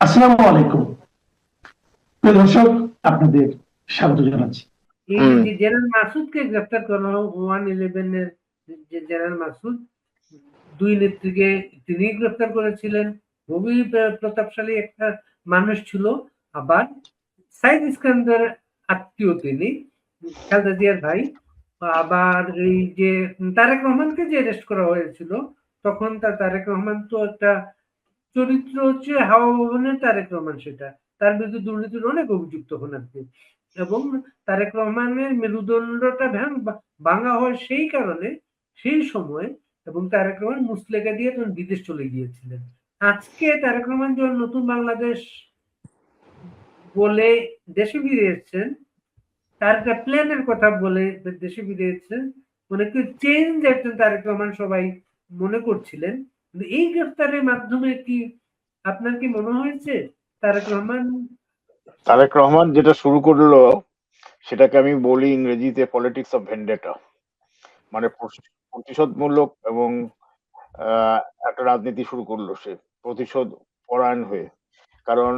আসসালামু আলাইকুম। প্রিয় দর্শক, আপনাদের স্বাগত জানাচ্ছি। এই যে জেনারেল মাসুদকে গ্রেফতার করা হলো 111 এর যে জেনারেল মাসুদ, দুই নেত্রীকে তিনি গ্রেফতার করেছিলেন। খুবই প্রতাপশালী একটা মানুষ ছিল। আবার সাইদ ইস্কান্দার আত্মীয় তিনি, খালেদা জিয়ার ভাই। আবার এই যে তারেক রহমানকে যে অ্যারেস্ট করা হয়েছিল, তখন তারেক রহমান তো একটা চরিত্র হচ্ছে হাওয়া ভবনের তারেক রহমান, সেটা তার বিরুদ্ধে দুর্নীতির অনেক অভিযুক্ত হন আপনি। এবং তারেক রহমানের মেরুদণ্ডটা ভাঙা হয় সেই কারণে, সেই সময়। এবং তারেক রহমান মুচলেকা দিয়ে তখন বিদেশ চলে গিয়েছিলেন। আজকে তারেক রহমান যখন নতুন বাংলাদেশ বলে দেশে ফিরে এসেছেন, তার একটা প্ল্যানের কথা বলে দেশে ফিরে এসেছেন, মানে কি চেঞ্জ একজন তারেক রহমান সবাই মনে করছিলেন। কিন্তু এই গ্রেফতারের মাধ্যমে কি আপনার কি মনে হয়েছে তারেক রহমান যেটা শুরু করলো সেটাকে আমি বলি ইংরেজিতে পলিটিক্স অফ ভেন্ডেটা, মানে প্রতিশোধমূলক এবং একটা রাজনীতি শুরু করলো সে প্রতিশোধ পরায়ণ হয়ে। কারণ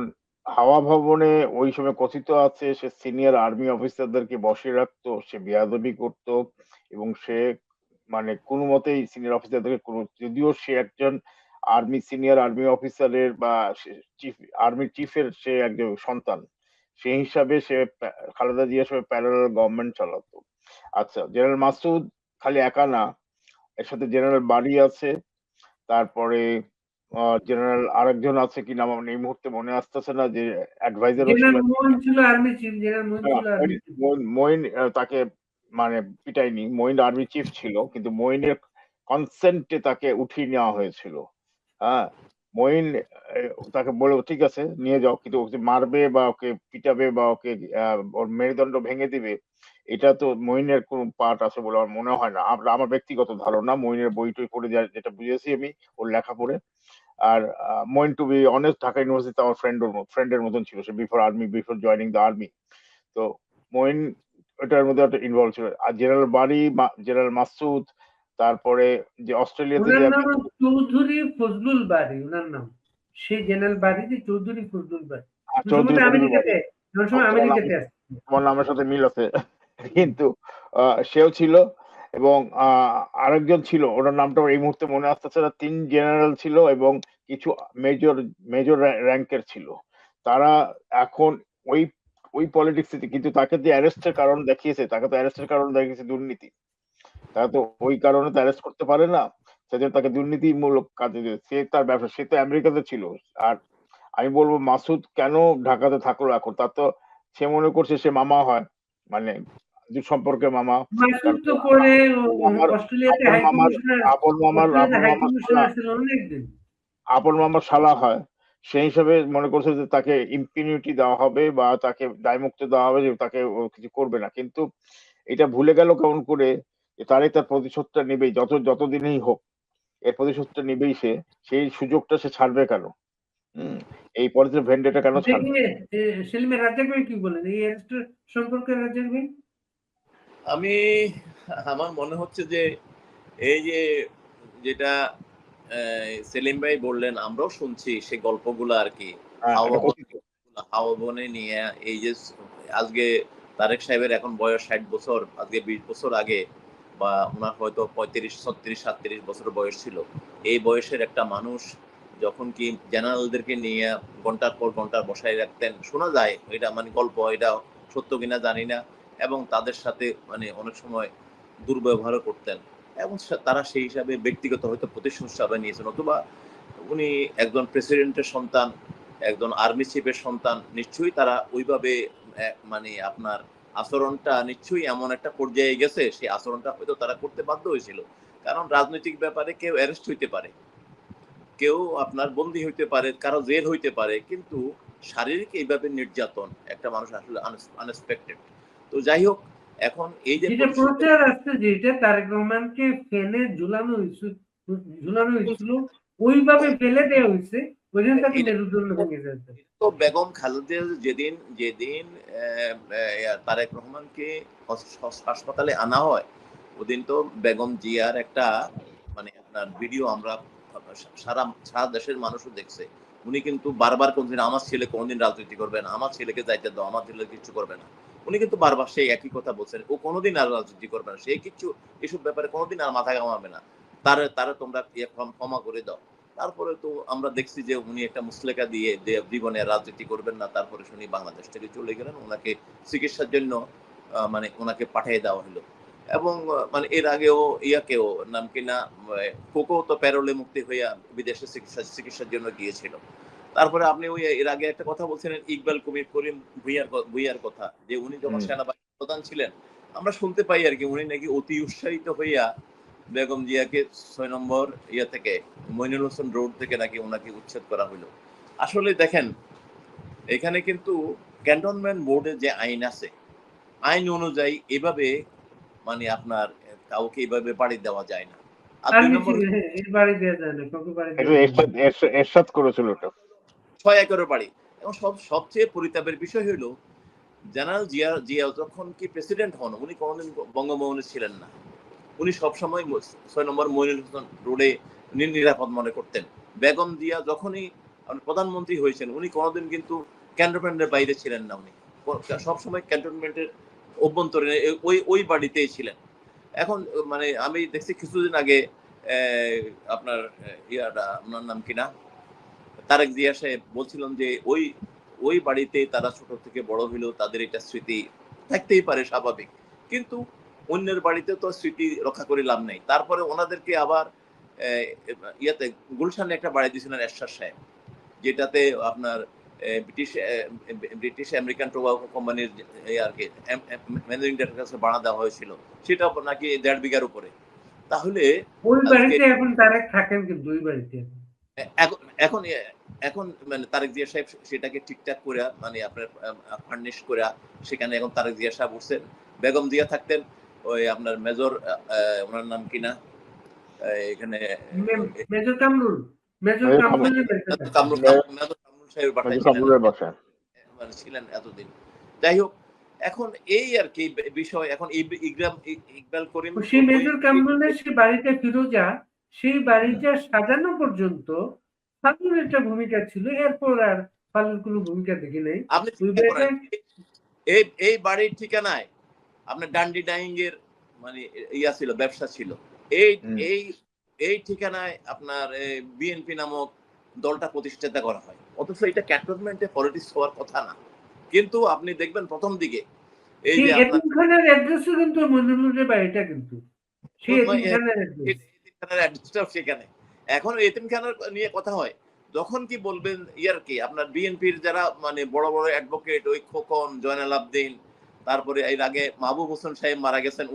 হাওয়া ভবনে ওই সময় কথিত আছে সে সিনিয়র আর্মি অফিসারদেরকে বসিয়ে রাখতো, সে বেয়াদবি করতো এবং সে মানে কোনো মতেই সিনিয়র অফিসারদেরকে যদিও সে একজন সিনিয়র আর্মি অফিসারের বা চিফ আর্মি চিফের সে একজন সন্তান, সেই হিসাবে সে খালেদা জিয়ার সঙ্গে প্যারালাল গভর্নমেন্ট চালাতো। আচ্ছা, জেনারেল মাসুদ খালি একা না, এর সাথে জেনারেল বাড়ি আছে, তারপরে জেনারেল আরেকজন আছে, কি নাম আমার এই মুহূর্তে মনে আসতেছে না, যে অ্যাডভাইজারও ছিল। মঈন তাকে মানে পিটাইনি, মঈন আর্মি চিফ ছিল, কিন্তু মঈনের কনসেন্টে তাকে উঠিয়ে নেওয়া হয়েছিল। হ্যাঁ, মঈন তাকে বলে ঠিক আছে নিয়ে যাও, কিন্তু ওকে মারবে বা ওকে পিটাবে বা ওকে ওর মেরুদণ্ড ভেঙে দিবে, এটা তো মঈনের কোন পার্ট আছে বলে আমার মনে হয় না। আমার ব্যক্তিগত ধারণা, মঈনের বই টই পড়ে যেটা বুঝেছি আমি ওর লেখা পড়ে। আর মঈন, টু বি অনেস্ট, ঢাকা ইউনিভার্সিটিতে আমার ফ্রেন্ডের মতন ছিল সে, বিফোর জয়নিং দ্য আর্মি। তো মঈন এটার মধ্যে একটা ইনভলভ ছিল। আর জেনারেল বাড়ি, জেনারেল মাসুদ, তারপরে যে অস্ট্রেলিয়াতে যে চৌধুরী ফজলুল বাড়ি, ওনার নাম সেই জেনারেল বাড়ি যে চৌধুরী ফজলুল বাড়ি, তোমার নামের সাথে মিল আছে কিন্তু সেও ছিল। এবং আরেকজন ছিল, ওনার নামটা এই মুহূর্তে মনে আসতেছে না। 3 জেনারেল ছিল এবং কিছু মেজর র্যাঙ্কের ছিল। তারা এখন ওই ওই পলিটিক্স, কিন্তু তাকে যে অ্যারেস্টের কারণ দেখিয়েছে, দুর্নীতি। তারা তো ওই কারণে তো অ্যারেস্ট করতে পারে না, সেজন্য তাকে দুর্নীতিমূলক কাজে সে তার ব্যবসা, সে তো আমেরিকাতে ছিল। আর আমি বলবো মাসুদ কেন ঢাকাতে থাকলো এখন, তার তো সে মনে করছে সে মামা হয়, মানে সম্পর্কে মামা। আপন মামার শালা হয়, সেই হিসাবে মনে করছে যে তাকে ইম্পিউনিটি দেওয়া হবে বা তাকে দায়মুক্ত দেওয়া হবে, যে তাকে কিছু করবে না। কিন্তু এটা ভুলে গেল কেমন করে তারই তার প্রতিশোধটা নেবেই, যতদিনই হোক এর প্রতিশোধটা নেবেই সে। সেই সুযোগটা সে ছাড়বে কেন? এই পলিটিক্যাল ভেন্ডেটা কেন ছাড়বে? সেলিমের রাজ্জাক ভাই কি বলেন এই অ্যারেস্ট সম্পর্কে? রাজ্জাক ভাই, আমার মনে হচ্ছে যে এই যে যেটা সেলিম ভাই বললেন, আমরাও শুনছি সেই গল্পগুলো আর কি, হাওয়া বনে নিয়ে। এই যে আজকে তারেক সাহেবের এখন বয়স 60 বছর, আজকে 20 বছর আগে বা ওনার হয়তো 35, 36, 37 বছর বয়স ছিল, এই বয়সের একটা মানুষ যখন কি জেনারেলদেরকে নিয়ে ঘন্টার পর ঘন্টা বসায় রাখতেন, শোনা যায়, এটা মানে গল্প, এটা সত্য কিনা জানি না, এবং তাদের সাথে মানে অনেক সময় দুর্ব্যবহারও করতেন, এবং তারা সেই হিসাবে ব্যক্তিগত হয়তো প্রতিশোধ হিসাবে নিয়েছেন, অথবা উনি একজন প্রেসিডেন্টের সন্তান, একজন আর্মি চিফের সন্তান, নিশ্চয়ই তারা ওইভাবে মানে আপনার আচরণটা নিশ্চয়ই এমন একটা পর্যায়ে গেছে, সেই আচরণটা হয়তো তারা করতে বাধ্য হয়েছিল। কারণ রাজনৈতিক ব্যাপারে কেউ অ্যারেস্ট হইতে পারে, কেউ আপনার বন্দী হইতে পারে, কারো জেল হইতে পারে, কিন্তু শারীরিক এইভাবে নির্যাতন একটা মানুষ আসলে আনএক্সপেক্টেড। তো যাই হোক, এখন এই যে প্রচার আসছে যেটা তারেক রহমানকে ফেলে ঝুলানো হয়েছিল, ওইভাবে ফেলে দেওয়া হয়েছে, ওইখান থেকে মেরুদণ্ড ভেঙে যাচ্ছে। তো বেগম খালেদা যেদিন তারেক রহমানকে হাসপাতালে আনা হয়, ওদিন তো বেগম জিয়ার একটা মানে আপনার ভিডিও আমরা সারা দেশের মানুষও দেখছে, উনি কিন্তু বারবার কোনদিন আমার ছেলে কোনোদিন রাজনীতি করবে না, আমার ছেলেকে যাইতে দাও, আমার ছেলে কিছু করবে না। উনি কিন্তু বারবার সেই একই কথা বলছেন, ও কোনোদিন আর রাজনীতি করবে না, সে কিছু এসব ব্যাপারে কোনোদিন আর মাথা ঘামাবে না, তারা তোমরা ক্ষমা করে দাও। তারপরে তো আমরা দেখছি যে উনি একটা মুসলেকা দিয়ে যে জীবনে রাজনীতি করবেন না, তারপরে শুনি বাংলাদেশ থেকে চলে গেলেন, ওনাকে চিকিৎসার জন্য মানে ওনাকে পাঠিয়ে দেওয়া হলো। এবং মানে এর আগেও ইয়াকেও নাম কিনা কোকো তো প্যারোলে মুক্তি হইয়া বিদেশে চিকিৎসার জন্য গিয়েছিল। তারপরে আপনি ওই এর আগে একটা কথা বলছিলেন ইকবাল করিম ভুইয়ার কথা, যে উনি যখন সেনাবাহিনী প্রধান ছিলেন আমরা শুনতে পাই আর কি উনি নাকি অতি উৎসাহিত হইয়া বেগম জিয়াকে 6 নম্বর ইয়া থেকে মইনুল হোসেন রোড থেকে নাকি ওনাকে উচ্ছেদ করা হলো। আসলে দেখেন এখানে কিন্তু ক্যান্টনমেন্ট বোর্ডের যে আইন আছে, আইন অনুযায়ী এভাবে মানে আপনার কাউকে এভাবে বাড়ি দেওয়া যায় না। আর 2 নম্বর এরশাদ করেছিল ওটা 6 একরের বাড়ি। এবং সবচেয়ে পরিতাপের বিষয় হলো জেনারেল জিয়া যখন কি প্রেসিডেন্ট হন উনি কোনোদিন বঙ্গভবনে ছিলেন না, উনি সবসময় 6 নম্বর মইনুল হোসেন রোডে নিরাপদ মনে করতেন। বেগম জিয়া যখনই প্রধানমন্ত্রী হয়েছেন উনি কোনোদিন কিন্তু ক্যান্টনমেন্টের বাইরে ছিলেন না, উনি সবসময় ক্যান্টনমেন্টের অভ্যন্তরে ওই বাড়িতেই ছিলেন। এখন মানে আমি দেখছি কিছুদিন আগে আপনার আপনার নাম কিনা তারেক জিয়া সাহেব বলছিলেন যে ওই বাড়িতে তারা ছোট থেকে বড় হইলেও তাদের এটা স্মৃতি থাকতেই পারে, স্বাভাবিক, কিন্তু অন্যের বাড়িতে তো স্মৃতি রক্ষা করে লাভ নেই। তারপরে ওনাদেরকে আবার ইয়াতে গুলশানে একটা বাড়ি দিয়েছিলেন এরশাদ সাহেব, যেটাতে আপনার ব্রিটিশ আমেরিকান টোবাকো কোম্পানির আর কি ম্যানেজিং ডিরেক্টরের কাছে ভাড়া দেওয়া হয়েছিল, সেটা নাকি 1.5 বিঘার উপরে। তাহলে ওই বাড়িতে এখন তারেক থাকেন কিন্তু ওই বাড়িতে এখন এখন মানে তারেক জিয়া সাহেব সেটাকে ঠিকঠাক করে মানে আপনার ফার্নিশ করে সেখানে এখন তারেক জিয়া সাহেব উঠছেন। বেগম জিয়া থাকতেন ওই আপনার মেজর ওনার নাম কিনা এখানে মেজর কামরুল সাহেবের বাসায় ছিলেন এতদিন। যাই হোক এখন এই আর কি বিষয়, এখন ইকবাল করিম সেই মেজর কামরুলের সেই বাড়িতে ফিরোজা, সেই বাড়িটা সাজানো পর্যন্ত ফালুর একটা ভূমিকা ছিল, এরপর আর ফালুর কোনো ভূমিকা দেখি নাই। আপনি এই বাড়ির ঠিকানায় আপনার ডান্ডি ডাইং এর মানে ইয়া ছিল, ব্যবসা ছিল, এই ঠিকানায় আপনার বিএনপি নামক দলটা প্রতিষ্ঠাতা করা হয়, অথচ এটা ক্যান্টনমেন্টে পলিটিক্স হওয়ার কথা না। কিন্তু আপনি দেখবেন প্রথম দিকে এই যে এতিমখানার অ্যাড্রেসও কিন্তু মনিরুলের বাড়িটা কিন্তু সেই এতিমখানার অ্যাড্রেসটাও সেখানে। এখন এতিমখানার নিয়ে কথা হয়, যখন কি বলবেন ইয়ার কি আপনার বিএনপির যারা মানে বড় বড় অ্যাডভোকেট ওই খোকন, জয়নাল আবদিন, তারপরে এর আগে মাহবুব হোসেন সাহেব মারা গেছেন,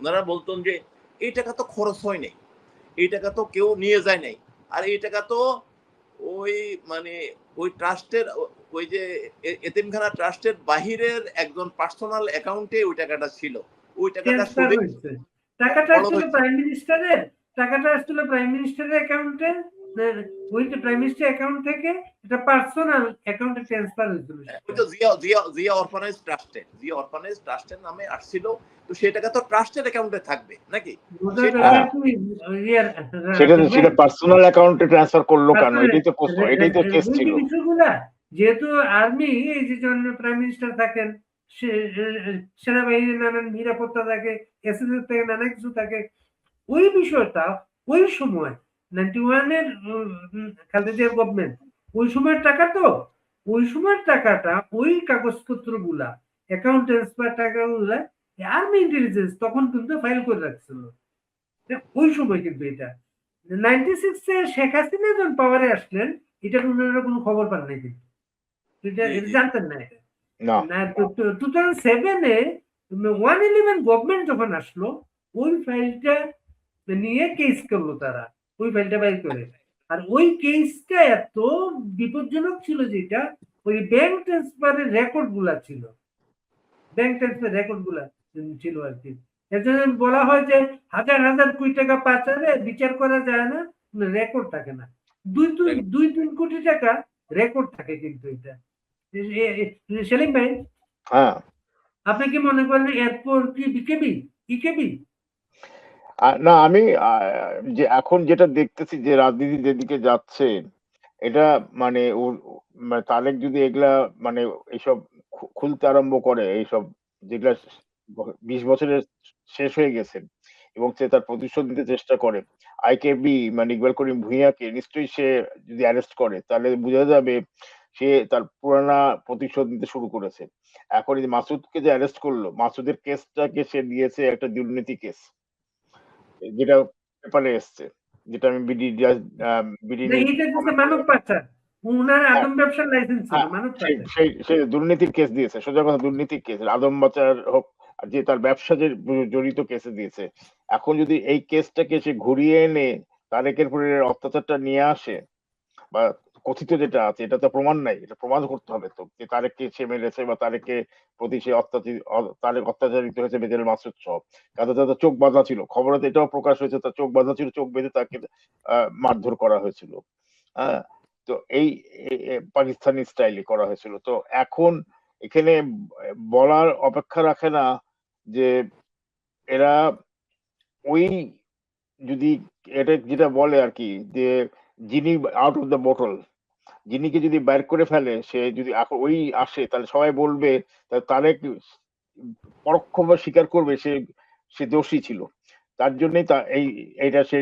ওনারা বলতেন যে এই টাকা তো খরচ হয় নাই, এই টাকা তো কেউ নিয়ে যায় নাই, আর এই টাকা তো ওই মানে ওই ট্রাস্টের ওই যে এতিমখানা ট্রাস্টের বাহিরের একজন পার্সোনাল অ্যাকাউন্টে ওই টাকাটা ছিল, ওই টাকাটা টাকাটা আসলে প্রাইম মিনিস্টারের, টাকাটা আসলে প্রাইম মিনিস্টারের অ্যাকাউন্টে, ওই যে প্রাইম মিনিস্টার অ্যাকাউন্ট থেকে এটা পার্সোনাল অ্যাকাউন্টে ট্রান্সফার হয়েছিল। ওই তো জিয়া অরফানেজ ট্রাস্টের নামে আসছিল, তো সেই টাকা তো ট্রাস্টের অ্যাকাউন্টে থাকবে নাকি? সেটা পার্সোনাল অ্যাকাউন্টে ট্রান্সফার করলো কেন? এটাই তো প্রশ্ন, এটাই তো কেস ছিল। যেহেতু আর্মি এই যে প্রাইম মিনিস্টার থাকেন, সেনাবাহিনীর নানান নিরাপত্তা থাকে, এসএসএফ থেকে নানা কিছু থাকে, ওই বিষয়টা ওই সময় 91-এর খালেদা জিয়ার গভর্নমেন্ট ওই সময়ের টাকা, তো ওই সময়ের টাকাটা ওই কাগজপত্র গুলা অ্যাকাউন্ট ট্রান্সফার টাকাগুলা আর্মি ইন্টেলিজেন্স তখন কিন্তু ফাইল করে রাখছিল ওই সময়। কিন্তু এটা 96-এ শেখ হাসিনা যখন পাওয়ারে আসলেন এটার উনারা কোনো খবর পান নাই, কিন্তু এটা জানতেন না। এটা না 2007-এ 111 গভর্নমেন্ট যখন আসলো ওই ফাইলটা নিয়ে কেস করলো তারা, ওই ফাইলটা বাইর করে। আর ওই কেসটা এত বিপজ্জনক ছিল যেটা ওই ব্যাংক ট্রান্সফারের রেকর্ড গুলা ছিল, ব্যাংক ট্রান্সফার রেকর্ড গুলা ছিল আর কি। এর জন্য বলা হয় যে হাজার হাজার কোটি টাকা পাচারে বিচার করা যায় না, রেকর্ড থাকে না। 2-3 কোটি টাকা রেকর্ড থাকে কিন্তু এটা। সেলিম ভাই, আপনি কি মনে করেন এরপর কি বিকেবি ইকেবি? না, আমি যে এখন যেটা দেখতেছি যে রাজনীতি যেদিকে যাচ্ছে, এটা মানে তারেক যদি এগুলা মানে এইসব খুলতে আরম্ভ করে, এইসব যেগুলা 20 বছরের শেষ হয়ে গেছে এবং সে তার প্রতিশোধ নিতে চেষ্টা করে, আইকেবি মানে ইকবাল করিম ভূঁইয়াকে নিশ্চয়ই সে যদি অ্যারেস্ট করে তাহলে বোঝা যাবে সে তার পুরানা প্রতিশোধ নিতে শুরু করেছে। এখন এই যে মাসুদকে যে অ্যারেস্ট করলো, মাসুদের কেসটাকে সে দিয়েছে একটা দুর্নীতি কেস, যেটা পেপারে এসছে, যেটা আমি বিডি না, নিউজ এটা দিচ্ছে মানব পাচার, উনার আদম ব্যবসার লাইসেন্স ছিল হ্যাঁ, মানব সেই পাচার। সেই সেই দুর্নীতির কেস দিয়েছে, সোজা কথা দুর্নীতির কেস, আদম বাচার হোক আর যে তার ব্যবসা যে জড়িত কেসে দিয়েছে। এখন যদি এই কেসটাকে সে ঘুরিয়ে এনে তারেকের পরের অত্যাচারটা নিয়ে আসে, বা কথিত যেটা আছে, এটা তো প্রমাণ নাই, এটা প্রমাণ করতে হবে তো যে তারেককে সে মেরেছে বা তারেককে প্রতি সে তারেক অত্যাচারিত হয়েছে, বেজেল মাসুদ সহ। কাজে তাদের চোখ বাঁধা ছিল, খবরে তো এটাও প্রকাশ হয়েছে তার চোখ বাঁধা ছিল, চোখ বেঁধে তাকে মারধর করা হয়েছিল। হ্যাঁ, তো এই পাকিস্তানি স্টাইলে করা হয়েছিল। তো এখন এখানে বলার অপেক্ষা রাখে না যে এরা ওই যদি এটা যেটা বলে আর কি যে যিনি আউট অফ দ্য বোতল, যিনিকে যদি বাইর করে ফেলে, সে যদি ওই আসে তাহলে সবাই বলবে তারেক পরোক্ষভাবে স্বীকার করবে সে সে দোষী ছিল। তার জন্যই এইটা সে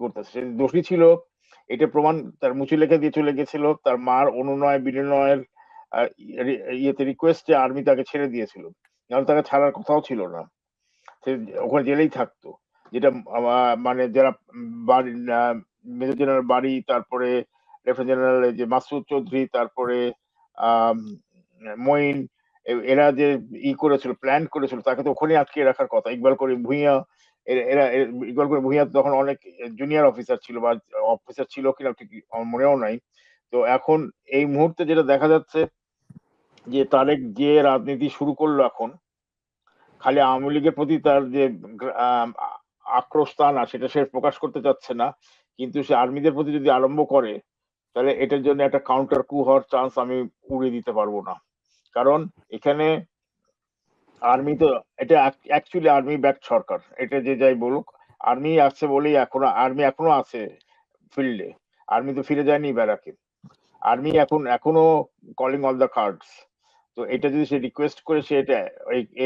করতেছে, সে দোষী ছিল এটা প্রমাণ তার মুচি লেখা দিয়ে চলে গেছিল, তার মার অনুনয় বিনয়ের ইয়েতে রিকোয়েস্টে আর্মি তাকে ছেড়ে দিয়েছিল, নাহলে তাকে ছাড়ার কথাও ছিল না, সে ওখানে জেলেই থাকতো। যেটা মানে যারা বাড়ি মেজর জেনারেল বাড়ি, তারপরে লেফটেন্যান্ট জেনারেল যে মাসুদ চৌধুরী, তারপরে আহ মঈন, এরা যে করেছিল, প্ল্যান করেছিল, তাকে তো ওখানে আটকে রাখার কথা। ইকবাল করিম ভূঁইয়া, ইকবাল করিম ভূঁইয়া তখন অনেক জুনিয়র অফিসার ছিল, বা অফিসার ছিল কিনা ঠিক আমার মনেও নাই। তো এখন এই মুহূর্তে যেটা দেখা যাচ্ছে যে তারেক যে রাজনীতি শুরু করলো, এখন খালি আওয়ামী লীগের প্রতি তার যে আক্রোশ তা না, সেটা সে প্রকাশ করতে চাচ্ছে না, কিন্তু সে আর্মিদের প্রতি যদি আরম্ভ করে তাহলে এটার জন্য একটা কাউন্টার কু হওয়ার চান্স আমি উড়িয়ে দিতে পারবো না। কারণ এখানে আর্মি তো, এটা অ্যাকচুয়ালি আর্মি ব্যাক সরকার, এটা যে যাই বলুক, আর্মি আছে বলেই এখনো আছে ফিল্ডে, আর্মি তো ফিরে যায়নি ব্যারাকে, আর্মি এখনো কলিং অল দ্য কার্ডস। তো এটা যদি সে রিকোয়েস্ট করে সে এটা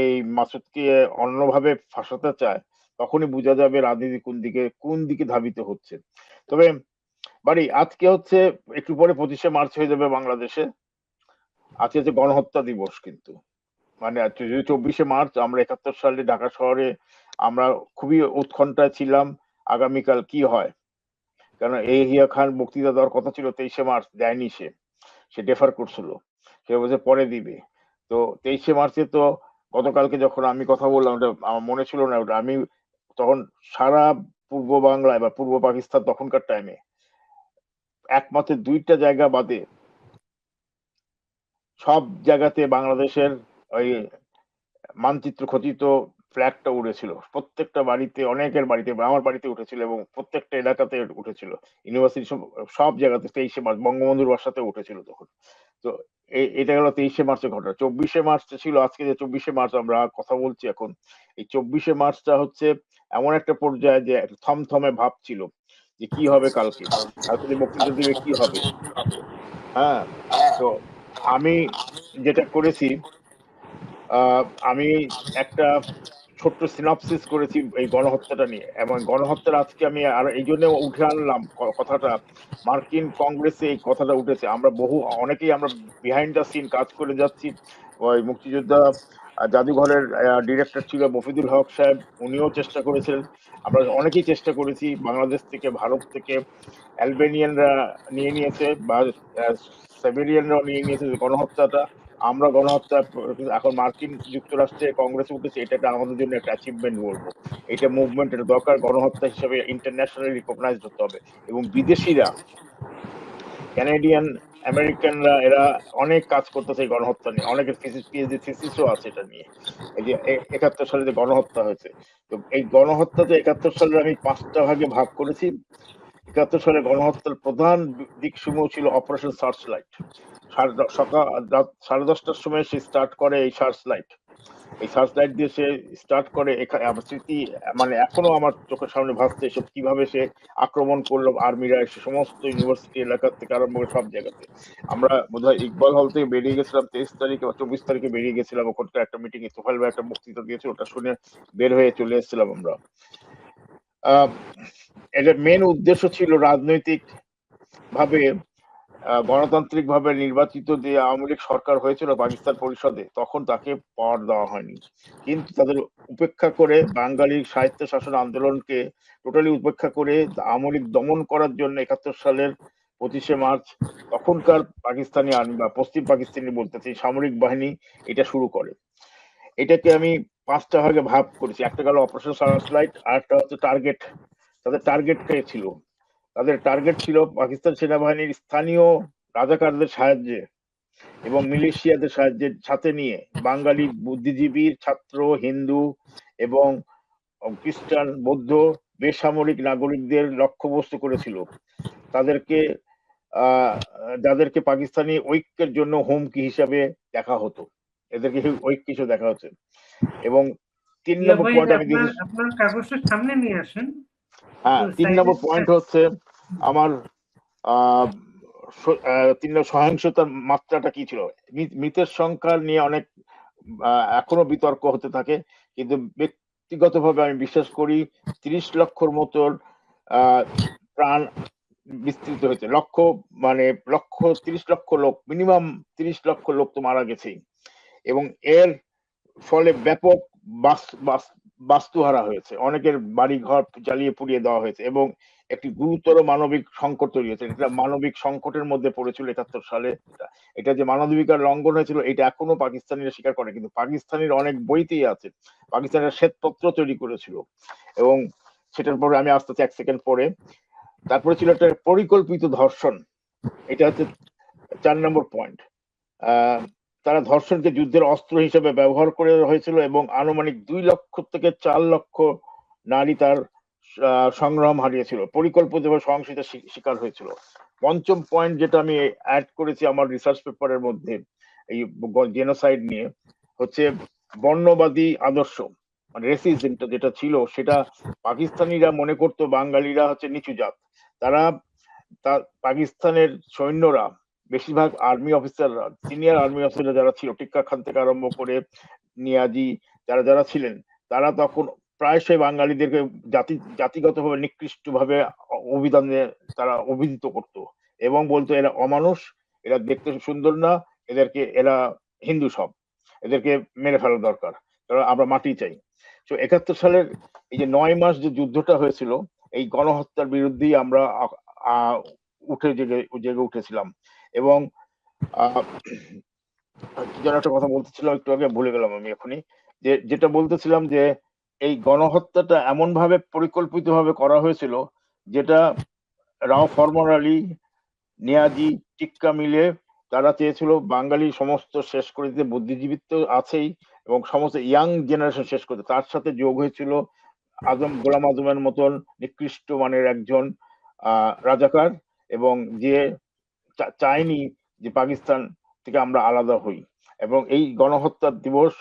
এই মাসুদকে অন্যভাবে ফাঁসাতে চায়, তখনই বোঝা যাবে রাজনীতি কোন দিকে ধাবিত হচ্ছে। তবে বাড়ি আজকে হচ্ছে একটু পরে 25শে মার্চ হয়ে যাবে বাংলাদেশে, আজকে হচ্ছে গণহত্যা দিবস, কিন্তু মানে 24শে মার্চ আমরা 71 সালে ঢাকা শহরে আমরা খুবই উৎকণ্ঠায় ছিলাম আগামীকাল কি হয়। কারণ এহিয়া খান বক্তৃতা দেওয়ার কথা ছিল 23শে মার্চ, দেয়নি, সে ডেফার করছিল, সে বলছে পরে দিবে। তো 23শে মার্চে তো গতকালকে যখন আমি কথা বললাম, ওটা আমার মনে ছিল না, ওটা আমি তখন সারা পূর্ব বাংলায় বা পূর্ব পাকিস্তান তখনকার টাইমে একমাত্র 2টা জায়গা বাদে সব জায়গাতে বাংলাদেশের ওই মানচিত্র খচিত ফ্ল্যাগটা উড়েছিল, প্রত্যেকটা বাড়িতে, অনেকের বাড়িতে, আমার বাড়িতে উঠেছিল এবং প্রত্যেকটা এলাকাতে উঠেছিল, ইউনিভার্সিটি সব জায়গাতে। 23শে মার্চ বঙ্গবন্ধুর বাসাতে উঠেছিল তখন। তো এটা গেল 23শে মার্চের ঘটনা। 24শে মার্চ ছিল আজকে, যে 24শে মার্চ আমরা কথা বলছি এখন, এই 24শে মার্চটা হচ্ছে এমন একটা পর্যায়ে যে থমথমে ভাব ছিল যে কি হবে কালকে, যে বক্তৃতা দিবে কি হবে। হ্যাঁ, তো আমি যেটা করেছি, আমি একটা ছোট্ট সিনপসিস করেছি এই গণহত্যাটা নিয়ে, এবং গণহত্যার আজকে আমি আর এই জন্য উঠে আনলাম কথাটা, মার্কিন কংগ্রেসে এই কথাটা উঠেছে, আমরা অনেকেই আমরা বিহাইন্ড দ্য সিন কাজ করে যাচ্ছি। ওই মুক্তিযোদ্ধা জাদুঘরের ডিরেক্টর ছিল মফিদুল হক সাহেব, উনিও চেষ্টা করেছিলেন, আমরা অনেকেই চেষ্টা করেছি, বাংলাদেশ থেকে, ভারত থেকে, অ্যালবেনিয়ানরা নিয়ে নিয়েছে, বা সাইবেরিয়ানরাও নিয়ে নিয়েছে গণহত্যাটা। আমরা গণহত্যা এখন মার্কিন যুক্তরাষ্ট্রে কংগ্রেসে উঠেছে, এটা আমাদের জন্য একটা অ্যাচিভমেন্ট বলবো। এটা মুভমেন্ট, এটা দরকার, গণহত্যা হিসেবে ইন্টারন্যাশনালি রিকগনাইজড হতে হবে। এবং বিদেশিরা, ক্যানাডিয়ান, আমেরিকানরা, এরা অনেক কাজ করতেছে এই গণহত্যা নিয়ে, অনেকের পিএইচডি থিসিসও আছে এটা নিয়ে। এই যে 71 সালে যে গণহত্যা হয়েছে, তো এই গণহত্যাতে 71 সালে আমি 5টা ভাগে ভাগ করেছি। 71 সালে গণহত্যার প্রধান দিকসমূহ ছিল অপারেশন সার্চ লাইট। সকাল রাত 10:30টার সময় সে স্টার্ট করে এই সার্চ লাইট, এই সার্চ লাইট দিয়ে সে স্টার্ট করে। আমার স্মৃতি মানে এখনো আমার চোখের সামনে ভাসছে এসব, কিভাবে সে আক্রমণ করলো আর্মিরা এসে সমস্ত ইউনিভার্সিটি এলাকা থেকে আরম্ভ করে সব জায়গাতে। আমরা বোধহয় ইকবাল হল থেকে বেরিয়ে গেছিলাম 23 তারিখে বা 24 তারিখে বেরিয়ে গেছিলাম, ওখানকার একটা মিটিং এ তোফাইল ভাই একটা বক্তৃতা দিয়েছে, ওটা শুনে বের হয়ে চলে এসেছিলাম আমরা। এটার মেন উদ্দেশ্য ছিল রাজনৈতিক ভাবে গণতান্ত্রিক ভাবে নির্বাচিত যে আওয়ামী লীগ সরকার হয়েছিল পাকিস্তান পরিষদে, তখন তাকে পাওয়ার দেওয়া হয়নি। কিন্তু তাদের উপেক্ষা করে বাঙালি সাহিত্য শাসন আন্দোলনকে টোটালি উপেক্ষা করে আওয়ামী লীগ দমন করার জন্য 71 সালের 25শে মার্চ তখনকার পাকিস্তানি আর্মি বা পশ্চিম পাকিস্তানি বলতেছি সামরিক বাহিনী এটা শুরু করে। এটাকে আমি 5টা ভাগে ভাগ করেছি। একটা গেল অপারেশন সার্চলাইট, আর একটা হচ্ছে টার্গেট। তাদের টার্গেট কে ছিল? তাদের টার্গেট ছিল পাকিস্তান সেনাবাহিনীর স্থানীয় রাজাকারদের সাহায্যে এবং মিলিশিয়াদের সাথে নিয়ে বাঙালি বুদ্ধিজীবী, ছাত্র, হিন্দু এবং খ্রিস্টান, বৌদ্ধ বেসামরিক নাগরিকদের লক্ষ্যবস্তু করেছিল। তাদেরকে যাদেরকে পাকিস্তানি ঐক্যের জন্য হুমকি হিসাবে দেখা হতো, এদেরকে ঐক্য হিসেবে দেখা হচ্ছে। এবং 3 নম্বর পয়েন্ট আমি দিয়েছি, আপনার কাগজটা সামনে নিয়ে আসেন। হ্যাঁ 3 নম্বর পয়েন্ট হচ্ছে আমার 3 নম্বর সহিংসতার মাত্রাটা কি ছিল। মৃতের সংখ্যা নিয়ে অনেক এখনো বিতর্ক হতে থাকে, কিন্তু ব্যক্তিগতভাবে আমি বিশ্বাস করি 30 লক্ষর মতন প্রাণ বিস্তৃত হয়েছে। মানে 30 লক্ষ লোক, মিনিমাম 30 লক্ষ লোক তো মারা গেছেই, এবং এর ফলে ব্যাপক বাস্তুহারা হয়েছে, অনেকের বাড়ি ঘর জ্বালিয়ে পুড়িয়ে দেওয়া হয়েছে এবং একটি গুরুতর মানবিক সংকট তৈরি হয়েছে। এটা মানবিক সংকটের মধ্যে পড়েছিল 71 সালে। এটা যে মানবাধিকার লঙ্ঘন হয়েছিল এটা এখনো পাকিস্তানিরা স্বীকার করে, কিন্তু পাকিস্তানির অনেক বইতেই আছে। পাকিস্তানিরা শ্বেতপত্র তৈরি করেছিল, এবং সেটার পরে আমি আসতে 1 সেকেন্ড পরে। তারপরে ছিল একটা পরিকল্পিত ধর্ষণ, এটা হচ্ছে 4 নম্বর পয়েন্ট। তারা ধর্ষণকে যুদ্ধের অস্ত্র হিসেবে ব্যবহার করে হয়েছিল এবং আনুমানিক 2 লক্ষ থেকে 4 লক্ষ নারী তার সংগ্রাম হারিয়েছিল, পরিকল্পিতভাবে সহিংসতার শিকার হয়েছিল। 5ম পয়েন্ট যেটা আমি অ্যাড করেছি আমার রিসার্চ পেপারের মধ্যে এই জেনোসাইড নিয়ে হচ্ছে বর্ণবাদী আদর্শ, মানে রেসিজমটা যেটা ছিল, সেটা পাকিস্তানিরা মনে করতো বাঙালিরা হচ্ছে নিচু জাত। তারা পাকিস্তানের সৈন্যরা বেশিরভাগ আর্মি অফিসাররা, সিনিয়র আর্মি অফিসাররা যারা ছিল, টিক্কা খান থেকে আরম্ভ করে নিয়াজি যারা ছিলেন, তারা তখন প্রায়শই বাঙালিদেরকে জাতিগতভাবে নিকৃষ্টভাবে অভিধানে তারা অভিহিত করতো এবং বলতো এরা অমানুষ, এরা দেখতে সুন্দর না, এরা হিন্দু সব, এদেরকে মেরে ফেলা দরকার, কারণ আমরা মাটি চাই। তো 71 সালের এই যে 9 মাস যে যুদ্ধটা হয়েছিল, এই গণহত্যার বিরুদ্ধেই আমরা জেগে উঠেছিলাম। এবং কি যেন একটা কথা বলতেছিলাম, একটু আগে ভুলে গেলাম আমি এখনই, যেটা বলতেছিলাম যে এই গণহত্যাটা এমন ভাবে পরিকল্পিত ভাবে করা হয়েছিল যেটা রাও ফরমান আলী, নিয়াজি, টিক্কা মিলে তারা চেয়েছিল বাঙালি সমস্ত শেষ করে দিতে, বুদ্ধিজীবী তো আছেই এবং সমস্ত ইয়াং জেনারেশন শেষ করতে। তার সাথে যোগ হয়েছিল গোলাম আজমের মতন নিকৃষ্ট মানের একজন রাজাকার, এবং যে চায়নি যে পাকিস্তান থেকে আমরা আলাদা হই, এবং এই গণহত্যা দিবস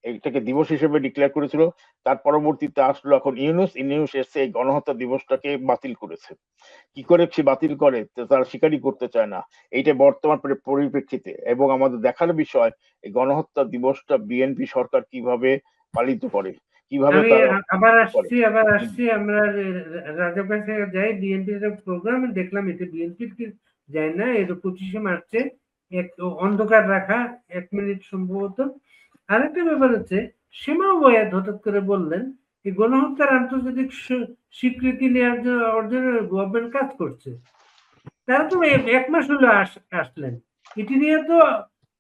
এইটাকে দিবস হিসেবে ডিক্লেয়ার করেছিল। তার পরবর্তীতে আসলো এখন ইউনূস এসে এই গণহত্যা দিবসটাকে বাতিল করেছে। কি করে সে বাতিল করে তারা স্বীকারই করতে চায় না। এইটা বর্তমান পরিপ্রেক্ষিতে, এবং আমাদের দেখার বিষয় এই গণহত্যা দিবসটা বিএনপি সরকার কিভাবে পালিত করে, কিভাবে আবার আসছি আমরা রাজাকার থেকে যাই। বিএনপির প্রোগ্রাম দেখলাম, এটা বিএনপির কি যায় না, এটা 25শে মার্চে এক অন্ধকার রাখা 1 মিনিট সম্ভবত। আরেকটা ব্যাপার হচ্ছে, সীমা ওয়াদ হঠাৎ করে বললেন এই গণহত্যার আন্তর্জাতিক স্বীকৃতি নেওয়ার জন্য অর্জনের গভর্নমেন্ট কাজ করছে। তারা তো 1 মাস হলো আসলেন, এটি নিয়ে তো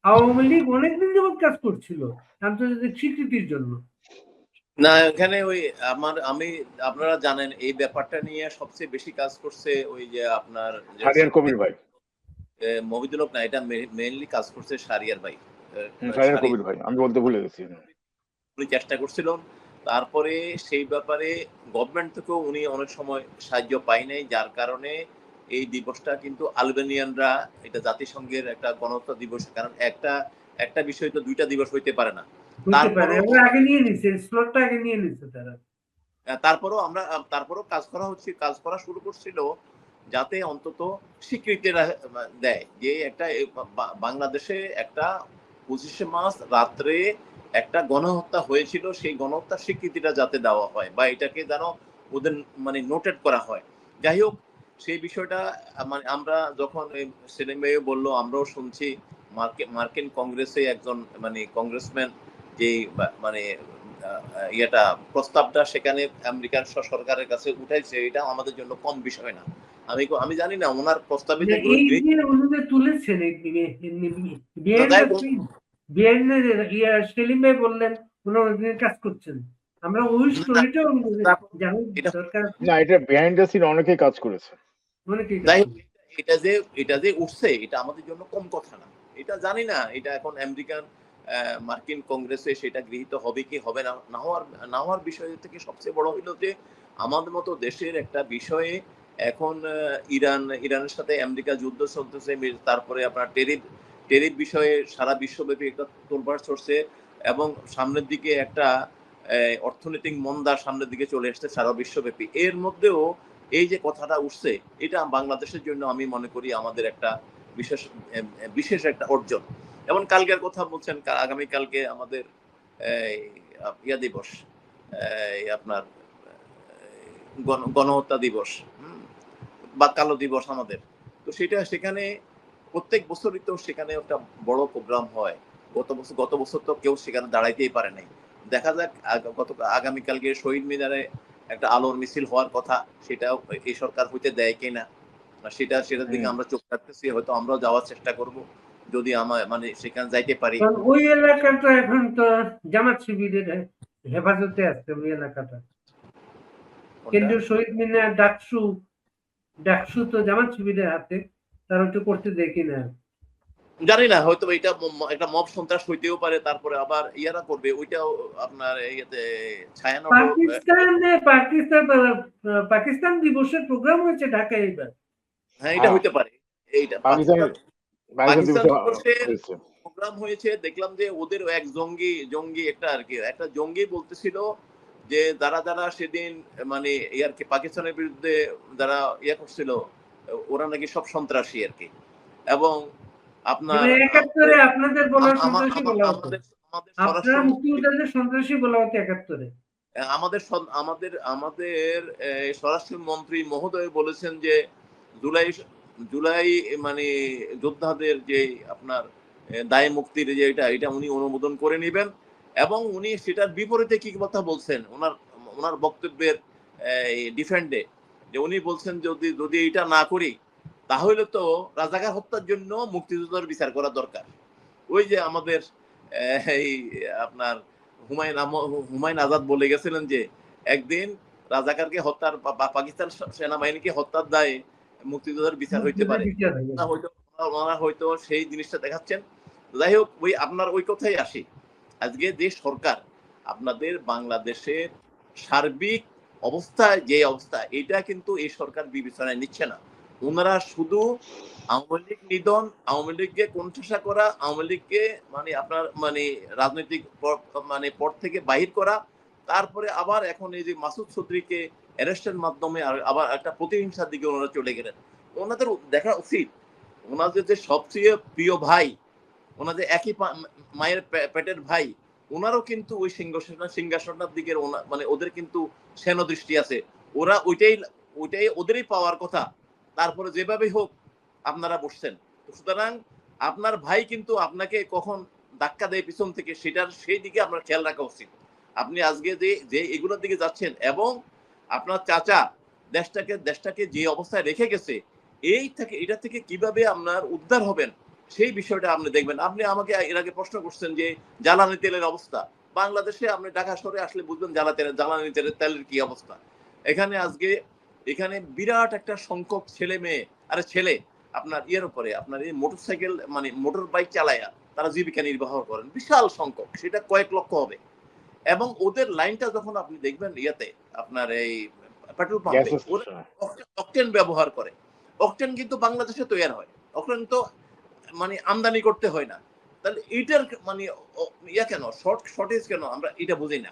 আওয়ামী লীগ অনেকদিন যাবৎ কাজ করছিল আন্তর্জাতিক স্বীকৃতির জন্য। না, এখানে ওই আপনারা জানেন এই ব্যাপারটা নিয়ে সবচেয়ে বেশি কাজ করছে ওই যে আপনার শাহরিয়ার কবির ভাই, মহিদুল হক না, এটা মেইনলি কাজ করছে শাহরিয়ার ভাই, শাহরিয়ার কবির ভাই, আমি বলতে ভুলে গেছি। উনি চেষ্টা করছিলেন, তারপরে সেই ব্যাপারে গভর্নমেন্ট থেকেও উনি অনেক সময় সাহায্য পায় নাই, যার কারণে এই দিবসটা কিন্তু আলবেনিয়ানরা, এটা জাতিসংঘের একটা গণহত্যা দিবস, কারণ একটা বিষয় তো 2টা দিবস হইতে পারে না। হইতে পারে, তারপরেও ওরা আগে নিয়ে নিছে, স্লটটা আগে নিয়ে নিছে তারা। তারপরেও কাজ করা শুরু করছিল যাতে অন্তত স্বীকৃতি দেয় যে একটা বাংলাদেশে একটা 25শে মার্চ রাত্রে একটা গণহত্যা হয়েছিল, সেই গণহত্যার স্বীকৃতিটা যাতে দেওয়া হয় বা এটাকে যেন ওদের মানে নোটেড করা হয়। যাই হোক, সেই বিষয়টা মানে আমরা যখন সেলিম ভাইও বললো, আমরাও শুনছি মার্কিন কংগ্রেসে একজন মানে কংগ্রেসম্যান যে মানে ইয়েটা প্রস্তাবটা সেখানে আমেরিকান সরকারের কাছে উঠাইছে, এটা আমাদের জন্য কম বিষয় না। আমি জানি না ওনার প্রস্তাবে মানে যেগুলো এই যে উনি যে তুলেছেন সেলিম ভাই বললেন উনি কাজ করছেন, আমরা ওই স্টোরিটাও জানার এটা দরকার। না, এটা বিহাইন্ড দ্য সিন অনেকেই কাজ করেছে। অনেকেই কাজ যাই হোক, করছে। এটা যে উঠছে এটা আমাদের জন্য কম কথা না। এটা জানি না এটা এখন আমেরিকান মার্কিন কংগ্রেসে সেটা গৃহীত হবে কি হবে না, না হওয়ার বিষয় থেকে সবচেয়ে বড় হইলো যে আমাদের মতো দেশের একটা বিষয়ে এখন ইরানের সাথে আমেরিকা যুদ্ধ চলতেছে, তারপরে আপনার টেরিফ বিষয়ে সারা বিশ্বব্যাপী একটা তোলপাড় চড়ছে এবং সামনের দিকে একটা অর্থনৈতিক মন্দা সামনের দিকে চলে আসছে সারা বিশ্বব্যাপী। এর মধ্যেও এই যে কথাটা উঠছে, এটা বাংলাদেশের জন্য আমি মনে করি আমাদের একটা বিশেষ একটা অর্জন। যেমন কালকের কথা বলছেন, আগামীকালকে আমাদের ইয়া দিবস, আপনার গণহত্যা দিবস বা কালো দিবস আমাদের। তো সেখানে প্রত্যেক বছরই তো সেখানে একটা বড় প্রোগ্রাম হয়। গত বছর তো কেউ সেখানে দাঁড়াইতেই পারে নাই। দেখা যাক আগামীকালকে শহীদ মিনারে একটা আলোর মিছিল হওয়ার কথা, সেটাও এই সরকার হইতে দেয় কিনা সেটার দিকে আমরা চোখ রাখতেছি। হয়তো আমরাও যাওয়ার চেষ্টা করব যদি মানে সেখানে যাইতে পারি। কারণ ওই এলাকাটা এখন তো জামাত শিবিরের হেফাজতে আছে, ওই এলাকাটা কেন্দ্রীয় শহীদ মিনার ডাকসু তো জামাত শিবিরের হাতে, তারা তো করতে দেখি না। জানি না, হয়তো এটা একটা মব সন্ত্রাস হইতেও পারে, তারপরে আবার ইয়ারা করবে ওইটাও আপনার ইয়েতে ছায়ানট। পাকিস্তান দিবসের প্রোগ্রাম হয়েছে ঢাকায় এবার। হ্যাঁ, এটা হইতে পারে। এইটা পাকিস্তান দিবসের প্রোগ্রাম হয়েছে, দেখলাম যে ওদের এক জঙ্গি একটা জঙ্গি বলতেছিল যে যারা সেদিন মানে আর কি পাকিস্তানের বিরুদ্ধে যারা ইয়ে করছিল ওরা নাকি সব সন্ত্রাসী আর কি। এবং আপনার একাত্তরে আপনাদের বলা সন্ত্রাসী বলা হতো, আমাদের আপনারা মুক্তিযোদ্ধাদের সন্ত্রাসী বলা হতো একাত্তরে। আমাদের স্বরাষ্ট্রমন্ত্রী মহোদয় বলেছেন যে জুলাই মানে যোদ্ধাদের যে আপনার দায় মুক্তির যে এটা উনি অনুমোদন করে নেবেন। এবং উনি সেটার বিপরীতে কি কথা বলছেন ওনার বক্তব্যের ডিফেন্ডে, যে উনি বলছেন যদি এটা না করি তাহলে তো রাজাকার হত্যার জন্য মুক্তিযোদ্ধার বিচার করা দরকার। ওই যে আমাদের এই আপনার হুমায়ুন আজাদ বলে গেছিলেন যে একদিন রাজাকারকে হত্যার বা পাকিস্তান সেনাবাহিনীকে হত্যার দায়ে মুক্তিযোদ্ধার বিচার হইতে পারে। ওনারা হয়তো সেই জিনিসটা দেখাচ্ছেন। যাই হোক, আপনার ওই কথাই আসি। আজকে যে সরকার আপনাদের বাংলাদেশের সার্বিক অবস্থা যে অবস্থা, এটা কিন্তু এই সরকার বিবেচনায় নিচ্ছে না। ওনারা শুধু আওয়ামী লীগ নিধন, আওয়ামী লীগকে কোণঠাসা করা, আওয়ামী লীগকে মানে আপনার মানে রাজনৈতিক মানে পদ থেকে বাহির করা, তারপরে আবার এখন এই যে মাসুদ চৌধুরীকে অ্যারেস্টের মাধ্যমে আবার একটা প্রতিহিংসার দিকে ওনারা চলে গেলেন। ওনাদের দেখা উচিত ওনাদের যে সবচেয়ে প্রিয় ভাই, ওনাদের একই মায়ের পেটের ভাই, ওনারও কিন্তু ওই সিংহাসনটার দিকে মানে ওদের কিন্তু সেনদৃষ্টি আছে। ওরা ওইটাই ওদেরই পাওয়ার কথা। তারপরে যেভাবে হোক আপনারা বসছেন। সুতরাং আপনার ভাই কিন্তু আপনাকে কখন ধাক্কা দেয় পিছন থেকে সেই দিকে আপনার খেয়াল রাখা উচিত। আপনি আজকে যে এগুলোর দিকে যাচ্ছেন এবং আপনার চাচা দেশটাকে যে অবস্থায় রেখে গেছে, এটা থেকে কিভাবে আপনার উদ্ধার হবেন সেই বিষয়টা আপনি দেখবেন। আপনি আমাকে এর আগে প্রশ্ন করছেন যে জ্বালানি তেলের অবস্থা বাংলাদেশে, আপনি ঢাকা শহরে আসলে বুঝবেন জ্বালানি তেলের কি অবস্থা। এখানে বিরাট একটা সংখ্যক ছেলে আপনার ইয়ের উপরে আপনার এই মোটরসাইকেল মানে মোটর বাইক চালায়া তারা জীবিকা নির্বাহ করেন, বিশাল সংখ্যক, সেটা কয়েক লক্ষ হবে। এবং ওদের লাইনটা যখন আপনি দেখবেন ইয়াতে আপনার এই পেট্রোল পাম্পে অকটেন ব্যবহার করে। অকটেন কিন্তু বাংলাদেশে তৈরি হয়, অকটেন তো মানে আমদানি করতে হয় না। তাহলে এইটার মানে ইয়া কেন শর্টেজ কেন আমরা এটা বুঝি না।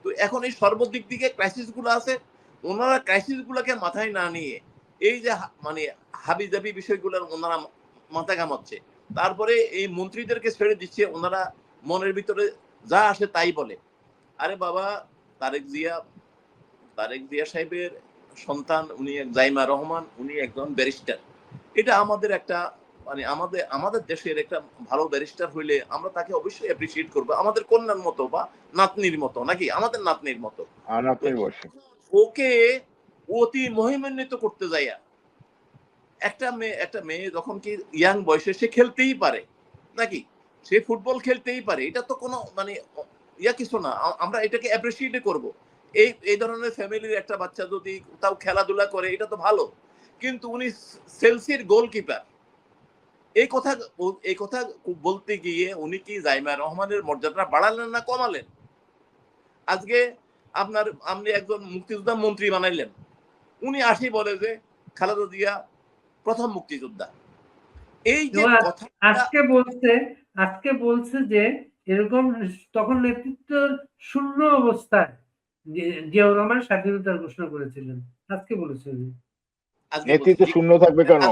তো এখন এই সর্বদিক দিকে ক্রাইসিস গুলো আছে, ওনারা ক্রাইসিস গুলোকে মাথায় না নিয়ে এই যে মানে হাবিজাবি বিষয়গুলোর ওনারা মাথা ঘামাচ্ছে, তারপরে এই মন্ত্রীদেরকে ছেড়ে দিচ্ছে, ওনারা মনের ভিতরে যা আসে তাই বলে। আরে বাবা, তারেক জিয়া সাহেবের সন্তান, উনি জাইমা রহমান, উনি একজন ব্যারিস্টার। এটা আমাদের একটা মানে আমাদের দেশের একটা ভালো ব্যারিস্টার হইলে আমরা তাকে অবশ্যই অ্যাপ্রিসিয়েট করবো, আমাদের কন্যার মতো বা নাতনির মতো, নাকি আমাদের নাতনির মতো। আর আপনার বয়সে ওকে অতি মহিমান্বিত করতে যাইয়া একটা মেয়ে যখন কি ইয়াং বয়সে সে খেলতেই পারে, নাকি সে ফুটবল খেলতেই পারে, এটা তো কোনো মানে ইয়া কিছু না, আমরা এটাকে অ্যাপ্রিসিয়েট করব। এই ধরনের ফ্যামিলির একটা বাচ্চা যদি তাও খেলাধুলা করে এটা তো ভালো, কিন্তু উনি চেলসির গোলকিপার। এই কথা বলতে গিয়ে উনি কি জাইমা রহমানের মর্যাদা বাড়ালেন না কমালেন? আজকে আপনি একজন মুক্তিযোদ্ধা মন্ত্রী বানাইলেন, উনি আসি বলে যে খালেদা জিয়া প্রথম মুক্তিযোদ্ধা। এই যে কথা আজকে বলছে যে এরকম তখন নেতৃত্ব শূন্য অবস্থায় জিয়াউর রহমান স্বাধীনতার ঘোষণা করেছিলেন, আজকে বলেছে। নেতৃত্ব শূন্য থাকবে কেন?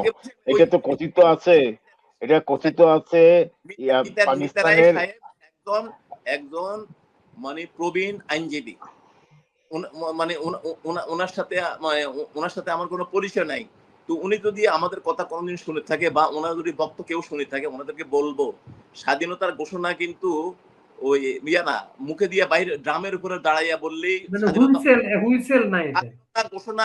এটা তো কথিত আছে, এটা কথিত আছে পাকিস্তানের একজন মানে প্রবীণ আইনজীবী, মানে ওনার সাথে আমার কোনো পরিচয় নাই। তো উনি যদি আমাদের কথা কোনদিন শুনে থাকে বা ওনার যদি বক্তব্য কেউ শুনে থাকে, ওনাদেরকে বলবো স্বাধীনতার ঘোষণা কিন্তু ওই না মুখে দিয়ে বাইরে ড্রামের উপরে দাঁড়াইয়া বললেই হুইসেল নাই, ঘোষণা